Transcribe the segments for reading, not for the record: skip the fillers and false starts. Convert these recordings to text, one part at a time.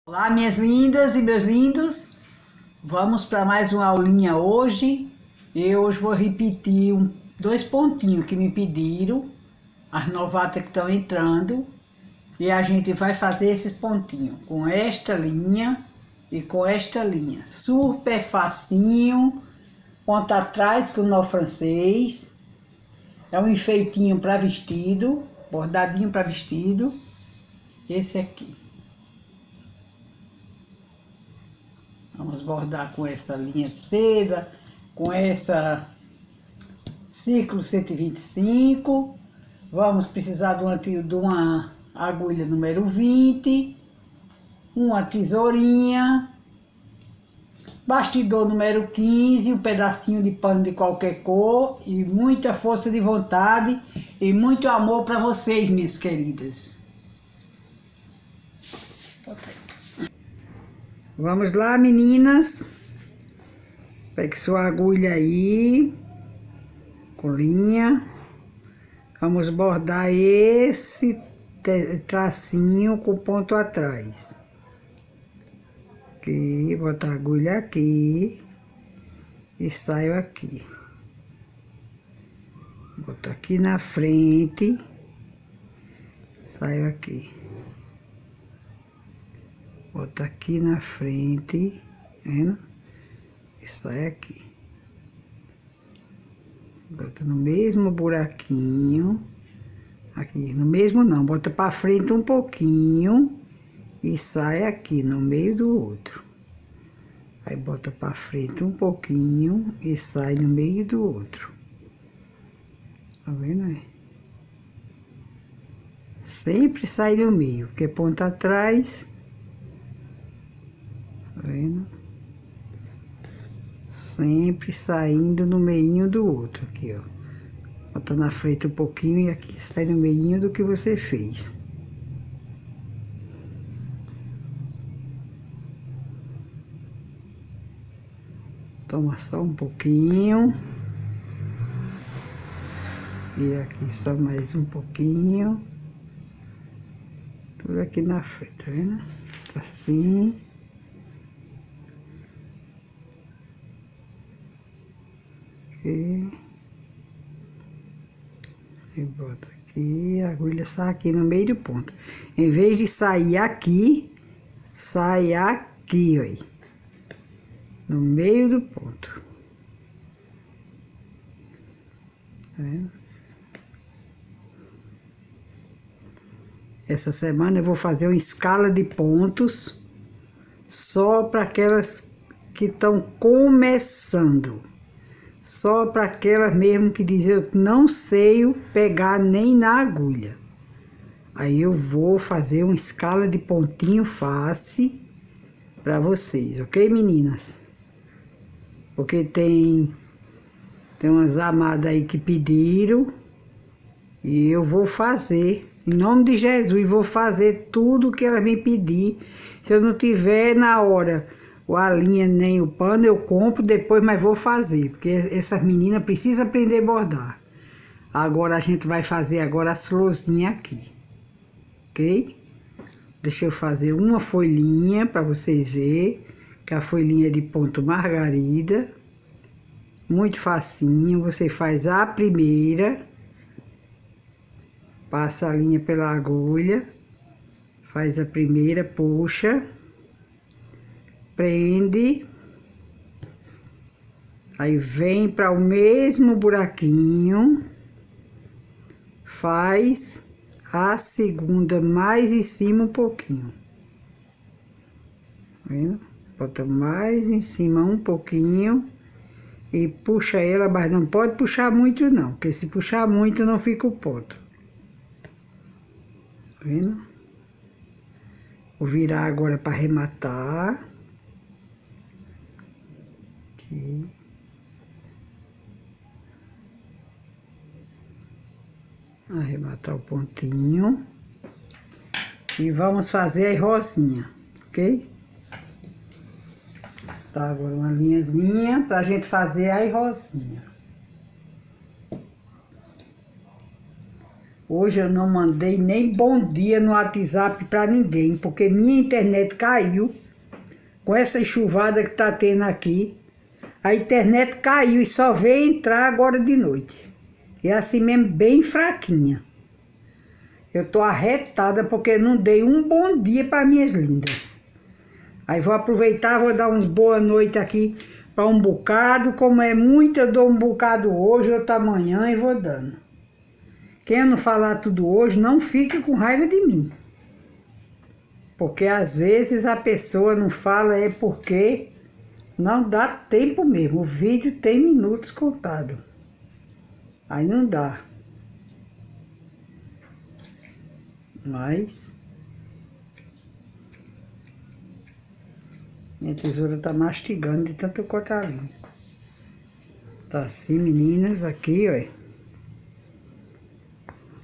Olá, minhas lindas e meus lindos, vamos para mais uma aulinha hoje. Eu hoje vou repetir dois pontinhos que me pediram, as novatas que estão entrando, e a gente vai fazer esses pontinhos com esta linha e com esta linha, super facinho, ponta atrás com nó francês, é um enfeitinho para vestido, bordadinho para vestido, esse aqui. Vamos bordar com essa linha de seda, com essa círculo 125. Vamos precisar de uma agulha número 20, uma tesourinha, bastidor número 15, um pedacinho de pano de qualquer cor e muita força de vontade e muito amor para vocês, minhas queridas. Vamos lá, meninas. Pegue sua agulha aí, com linha. Vamos bordar esse tracinho com ponto atrás. Aqui, botar a agulha aqui e saio aqui. Boto aqui na frente, saio aqui. Bota aqui na frente, vendo? E sai aqui. Bota no mesmo buraquinho. Aqui, no mesmo não, bota pra frente um pouquinho e sai aqui, no meio do outro. Aí bota pra frente um pouquinho e sai no meio do outro. Tá vendo aí? Sempre sai no meio, porque ponta atrás. Tá vendo? Sempre saindo no meinho do outro, aqui, ó. Bota na frente um pouquinho e aqui sai no meinho do que você fez. Toma só um pouquinho. E aqui só mais um pouquinho. Tudo aqui na frente, tá vendo? Assim. E bota aqui, a agulha sai aqui no meio do ponto. Em vez de sair aqui, sai aqui, ó. No meio do ponto. Tá vendo? Essa semana eu vou fazer uma escala de pontos só para aquelas que estão começando. Só para aquelas mesmo que dizem, eu não sei pegar nem na agulha. Aí eu vou fazer uma escala de pontinho face para vocês, ok, meninas? Porque tem umas amadas aí que pediram e eu vou fazer, em nome de Jesus, vou fazer tudo que elas me pedir. Se eu não tiver na hora a linha nem o pano, eu compro depois, mas vou fazer, porque essas meninas precisam aprender a bordar. Agora a gente vai fazer agora as florzinhas aqui, ok? Deixa eu fazer uma folhinha para vocês verem, que a folhinha é de ponto margarida, muito facinho. Você faz a primeira, passa a linha pela agulha, faz a primeira, puxa, prende, aí vem para o mesmo buraquinho, faz a segunda mais em cima um pouquinho, tá vendo? Bota mais em cima um pouquinho e puxa ela, mas não pode puxar muito não, porque se puxar muito não fica o ponto, tá vendo? Vou virar agora para arrematar. Aqui. Arrematar o pontinho. E vamos fazer a rosinha, ok? Tá, agora uma linhazinha pra gente fazer a rosinha. Hoje eu não mandei nem bom dia no WhatsApp para ninguém, porque minha internet caiu. Com essa enxuvada que tá tendo aqui, a internet caiu e só veio entrar agora de noite. E assim mesmo, bem fraquinha. Eu tô arretada porque não dei um bom dia para minhas lindas. Aí vou aproveitar, vou dar uns boa noite aqui para um bocado. Como é muito, eu dou um bocado hoje, outro amanhã e vou dando. Quem eu não falar tudo hoje, não fique com raiva de mim. Porque às vezes a pessoa não fala é porque não dá tempo mesmo. O vídeo tem minutos contados. Aí não dá. Mas minha tesoura tá mastigando de tanto eu cortar ali. Tá assim, meninas, aqui, ó.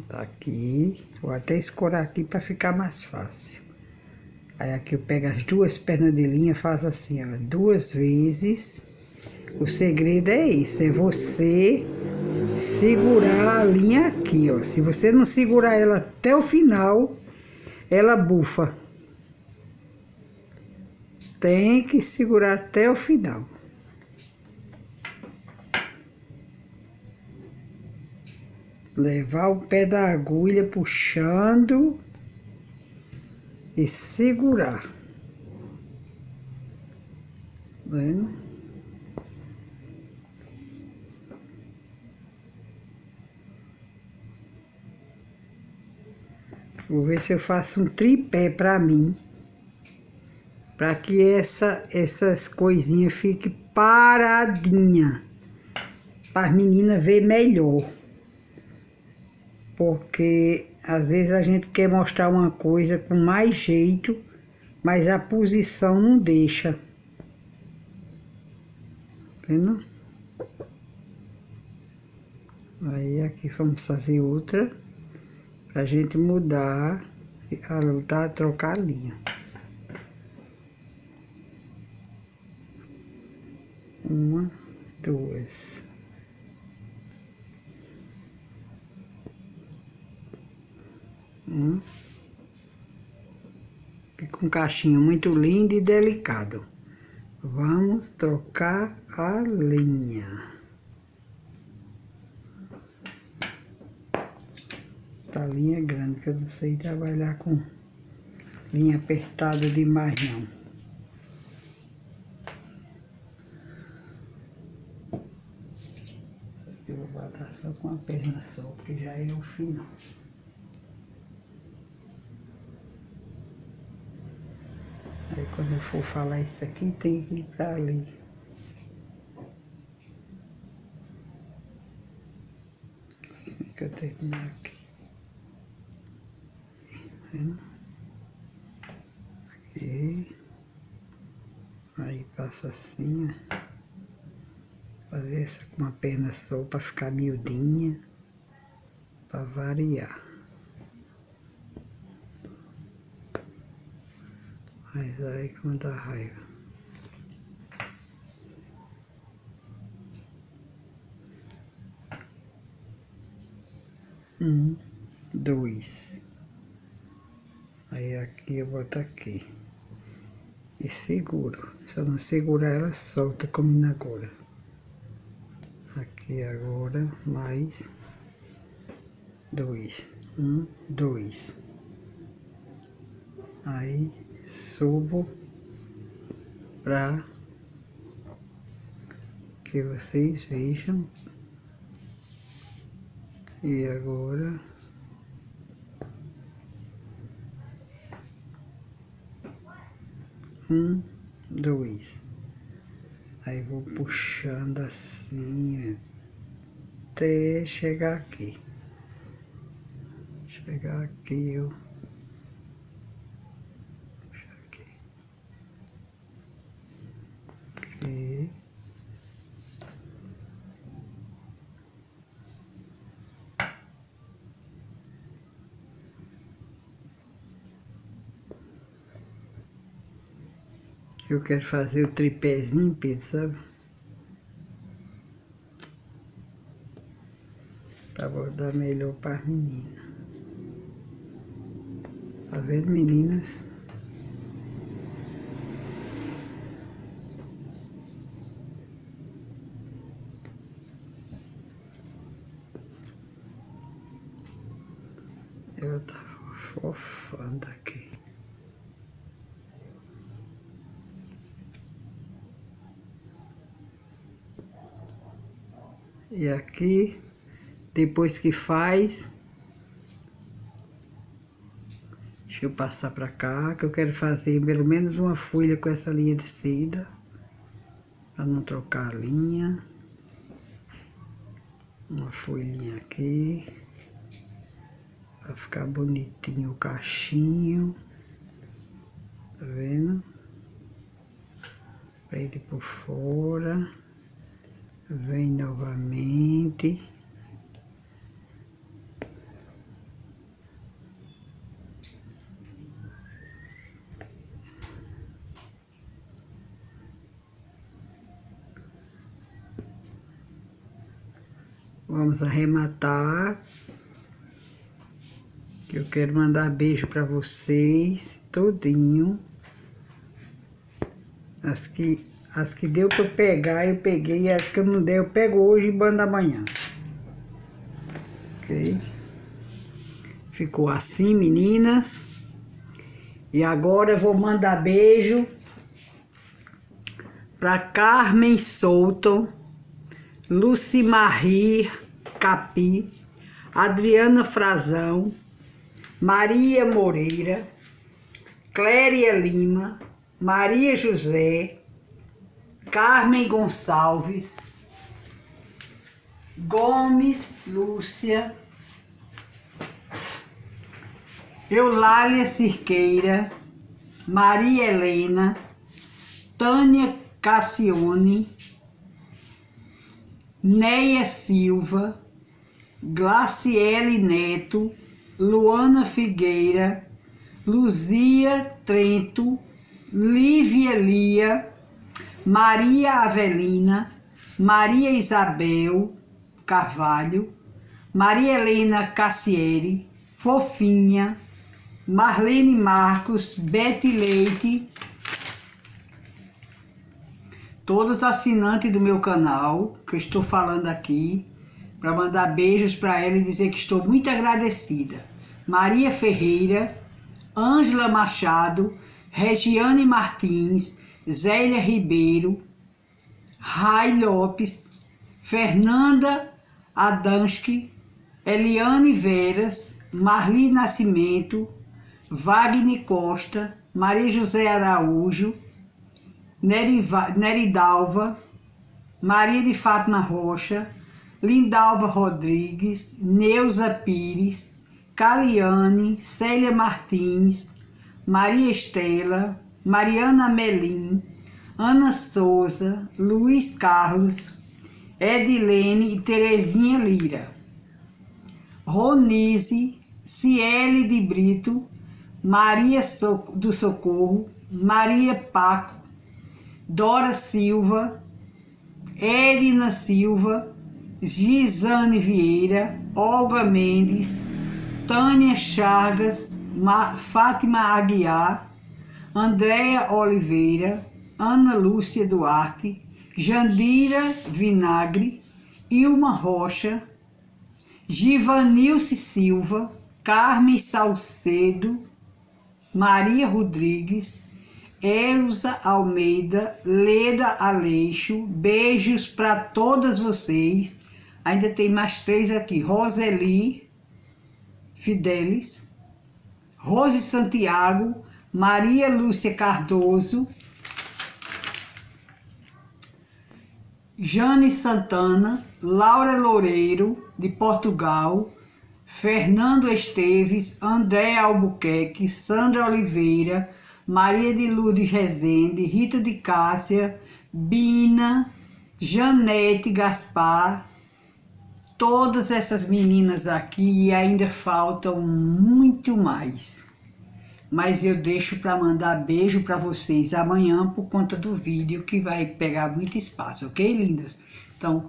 Tá aqui. Vou até escorar aqui para ficar mais fácil. Aí aqui eu pego as duas pernas de linha, faço assim, ó, 2 vezes. O segredo é isso, é você segurar a linha aqui, ó. Se você não segurar ela até o final, ela bufa. Tem que segurar até o final. Levar o pé da agulha puxando e segurar. Tá vendo? Vou ver se eu faço um tripé para mim, para que essas coisinhas fiquem paradinha, para as meninas ver melhor. Porque às vezes a gente quer mostrar uma coisa com mais jeito, mas a posição não deixa. Vendo? Aí aqui vamos fazer outra, pra gente mudar, trocar a linha. 1, 2. Fica um cachinho muito lindo e delicado. Vamos trocar a linha. Tá linha grande, que eu não sei trabalhar com linha apertada demais não. Isso aqui eu vou botar só com a perna só, porque já é o final. Aí quando eu for falar isso aqui, tem que ir pra ali. Assim que eu terminar aqui. Vendo? Aqui. Aí passa assim, ó. Fazer essa com uma perna só pra ficar miudinha. Pra variar. Mas aí como dá raiva. Um, 2. Aí aqui eu boto aqui. E seguro. Se eu não segurar, ela solta como agora. Aqui agora, mais 2. 1, 2. Aí subo para que vocês vejam. E agora um, 2. Aí vou puxando assim até chegar aqui. Chegar aqui eu puxo aqui. Aqui. Eu quero fazer o tripézinho, Pedro, sabe? Pra bordar melhor para as meninas. Tá vendo, meninas? Ela tá fofando aqui. E aqui, depois que faz, deixa eu passar pra cá, que eu quero fazer pelo menos uma folha com essa linha de seda, pra não trocar a linha. Uma folhinha aqui, pra ficar bonitinho o cachinho, tá vendo? Ele por fora, vem novamente. Vamos arrematar. Eu quero mandar beijo para vocês, todinho. As que deu para eu pegar, eu peguei. As que eu não dei, eu pego hoje e mando amanhã. Ok? Ficou assim, meninas. E agora eu vou mandar beijo para Carmen Souto, Lucimarie Capi, Adriana Frazão, Maria Moreira, Cléria Lima, Maria José, Carmen Gonçalves, Gomes Lúcia, Eulália Cirqueira, Maria Helena, Tânia Cassione, Neia Silva, Glaciele Neto, Luana Figueira, Luzia Trento, Lívia Lia, Maria Avelina, Maria Isabel Carvalho, Maria Helena Cassieri, Fofinha, Marlene Marcos, Bete Leite, todas assinantes do meu canal, que eu estou falando aqui, para mandar beijos para ela e dizer que estou muito agradecida. Maria Ferreira, Ângela Machado, Regiane Martins, Zélia Ribeiro, Rai Lopes, Fernanda Adansky, Eliane Veras, Marli Nascimento, Wagner Costa, Maria José Araújo, Neridalva, Maria de Fátima Rocha, Lindalva Rodrigues, Neuza Pires, Caliane, Célia Martins, Maria Estela, Mariana Melim, Ana Souza, Luiz Carlos, Edilene e Terezinha Lira, Ronise, Ciele de Brito, Maria do Socorro, Maria Paco, Dora Silva, Edna Silva, Gisane Vieira, Olga Mendes, Tânia Chagas, Fátima Aguiar, Andréia Oliveira, Ana Lúcia Duarte, Jandira Vinagre, Ilma Rocha, Givanilce Silva, Carmen Salcedo, Maria Rodrigues, Elza Almeida, Leda Aleixo, beijos para todas vocês. Ainda tem mais 3 aqui, Roseli Fidelis, Rose Santiago, Maria Lúcia Cardoso, Jane Santana, Laura Loureiro, de Portugal, Fernando Esteves, André Albuquerque, Sandra Oliveira, Maria de Lourdes Rezende, Rita de Cássia, Bina, Janete Gaspar, todas essas meninas aqui, e ainda faltam muito mais. Mas eu deixo para mandar beijo para vocês amanhã por conta do vídeo que vai pegar muito espaço, ok, lindas? Então,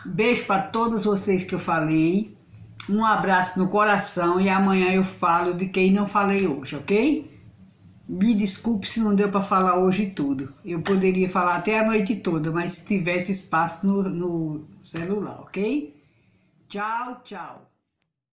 beijo para todas vocês que eu falei. Um abraço no coração e amanhã eu falo de quem não falei hoje, ok? Me desculpe se não deu para falar hoje tudo. Eu poderia falar até a noite toda, mas se tivesse espaço no celular, ok? Tchau, tchau.